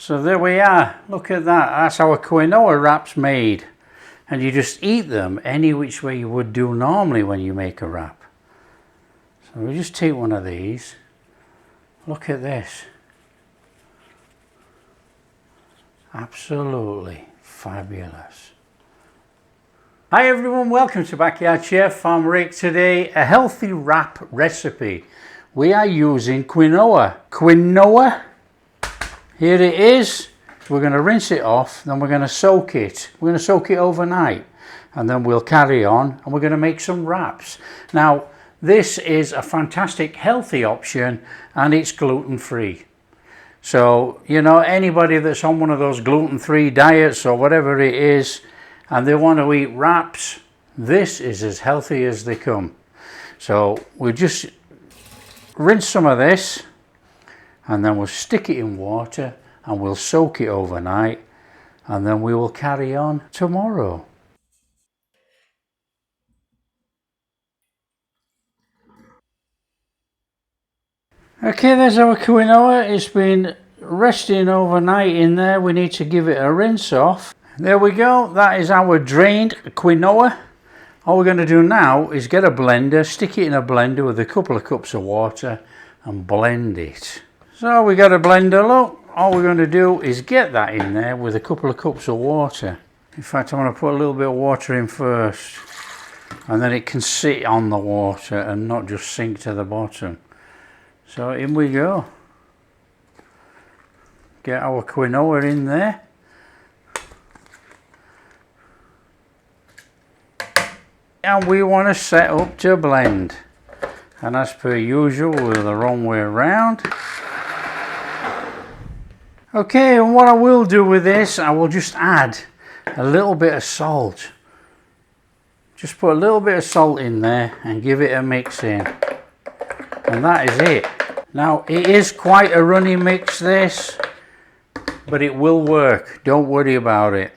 So there we are, look at that, that's how a quinoa wrap's made. And you just eat them any which way you would do normally when you make a wrap. So we just take one of these, look at this. Absolutely fabulous. Hi everyone, welcome to Backyard Chef. I'm Rick. Today, a healthy wrap recipe. We are using quinoa. Quinoa, here it is. We're going to rinse it off, then we're going to soak it. We're going to soak it overnight, and then we'll carry on and we're going to make some wraps. Now, this is a fantastic healthy option and it's gluten-free. So, you know, anybody that's on one of those gluten-free diets or whatever it is, and they want to eat wraps, this is as healthy as they come. So we'll just rinse some of this, and then we'll stick it in water and we'll soak it overnight, and then we will carry on tomorrow. Okay, there's our quinoa. It's been resting overnight in there. We need to give it a rinse off. There we go, that is our drained quinoa. All we're going to do now is get a blender, stick it in a blender with a couple of cups of water and blend it. So we got a blender, look, all we're going to do is get that in there with a couple of cups of water. In fact, I'm going to put a little bit of water in first, and then it can sit on the water and not just sink to the bottom. So in we go. Get our quinoa in there. And we want to set up to blend. And as per usual, we're the wrong way around. Okay, and what I will do with this, I will just add a little bit of salt. Just put a little bit of salt in there and give it a mix in. And that is it. Now, it is quite a runny mix, this, but it will work. Don't worry about it.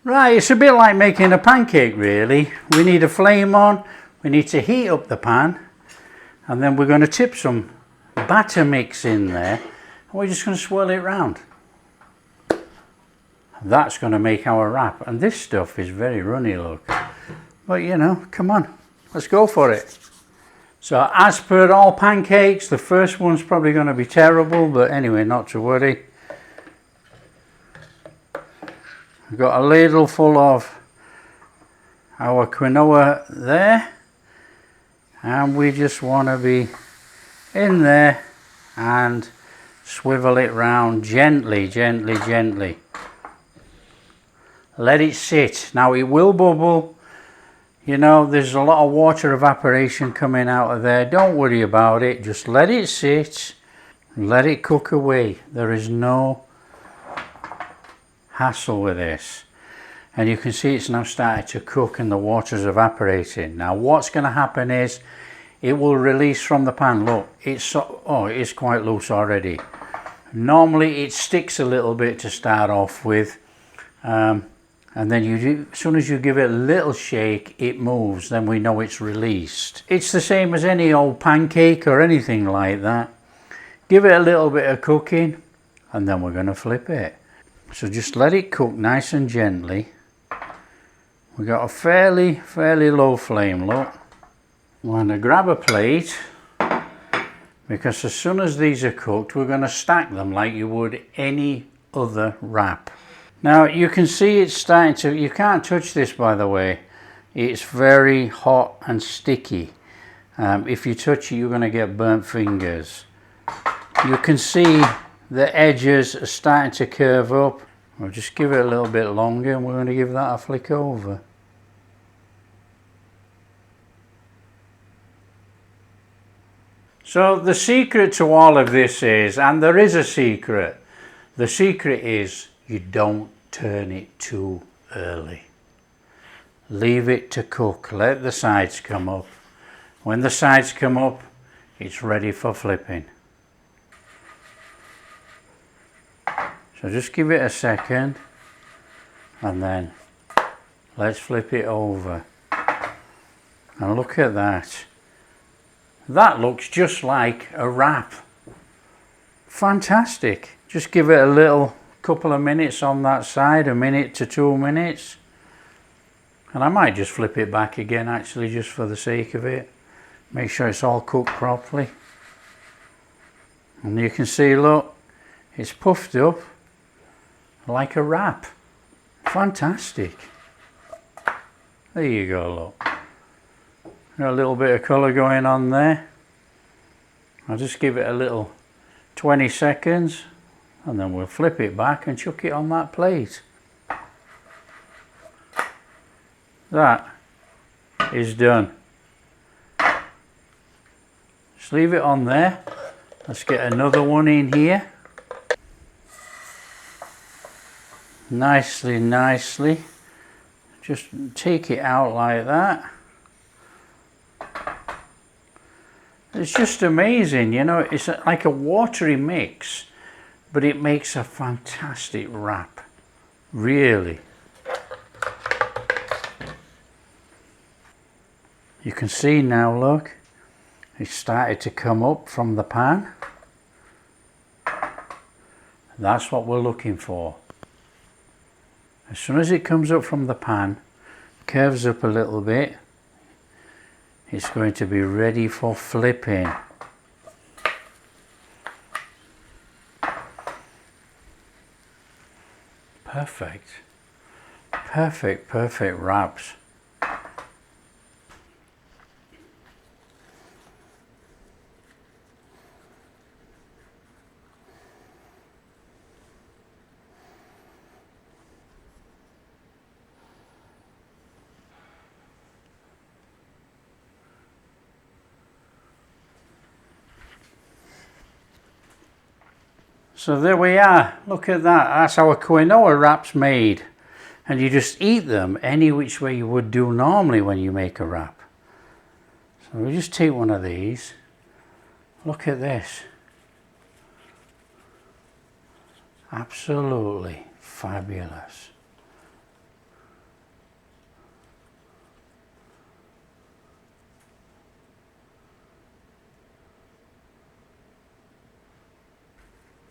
Right, it's a bit like making a pancake, really. We need a flame on, we need to heat up the pan, and then we're going to tip some batter mix in there, and we're just going to swirl it round. That's going to make our wrap, and this stuff is very runny, look. But you know, come on, let's go for it. So as per all pancakes, the first one's probably going to be terrible, but anyway, not to worry. We've got a ladle full of our quinoa there, and we just want to be in there and swivel it round gently, gently, gently. Let it sit. Now it will bubble. You know, there's a lot of water evaporation coming out of there. Don't worry about it. Just let it sit. Let it cook away. There is no hassle with this. And you can see it's now started to cook and the water's evaporating. Now what's going to happen is it will release from the pan. Look, it's it is quite loose already. Normally it sticks a little bit to start off with. And then as soon as you give it a little shake, it moves, then we know it's released. It's the same as any old pancake or anything like that. Give it a little bit of cooking, and then we're going to flip it. So just let it cook nice and gently. We've got a fairly low flame, look. We're going to grab a plate, because as soon as these are cooked, we're going to stack them like you would any other wrap. Now you can see it's starting to, you can't touch this by the way, it's very hot and sticky. If you touch it you're going to get burnt fingers. You can see the edges are starting to curve up. We'll just give it a little bit longer and we're going to give that a flick over. So the secret to all of this is, and there is a secret, the secret is you don't turn it too early. Leave it to cook. Let the sides come up. When the sides come up, it's ready for flipping. So just give it a second and then let's flip it over. And look at that. That looks just like a wrap. Fantastic. Just give it a little couple of minutes on that side, 1 minute to 2 minutes. And I might just flip it back again actually, just for the sake of it. Make sure it's all cooked properly. And you can see, look, it's puffed up like a wrap. Fantastic. There you go, look. Got a little bit of colour going on there. I'll just give it a little 20 seconds and then we'll flip it back and chuck it on that plate. That is done. Just leave it on there. Let's get another one in here. Nicely, nicely. Just take it out like that. It's just amazing, you know, it's like a watery mix, but it makes a fantastic wrap, really. You can see now, look, it's started to come up from the pan. That's what we're looking for. As soon as it comes up from the pan, curves up a little bit, it's going to be ready for flipping. Perfect. Perfect, perfect wraps. So there we are, look at that, that's how a quinoa wrap's made. And you just eat them any which way you would do normally when you make a wrap. So we just take one of these, look at this. Absolutely fabulous.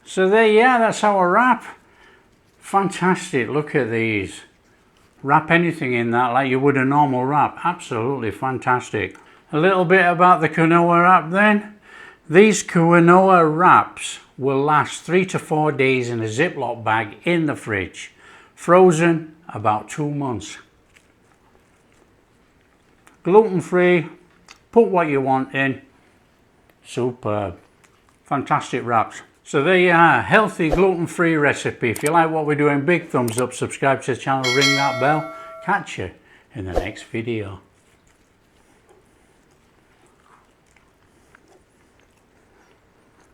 So there you are, that's our wrap. Fantastic, look at these. Wrap anything in that like you would a normal wrap. Absolutely fantastic. A little bit about the quinoa wrap then. These quinoa wraps will last 3 to 4 days in a Ziploc bag in the fridge. Frozen about 2 months. Gluten-free, put what you want in. Superb. Fantastic wraps. So there you are, healthy gluten-free recipe. If you like what we're doing, big thumbs up, subscribe to the channel, ring that bell. Catch you in the next video.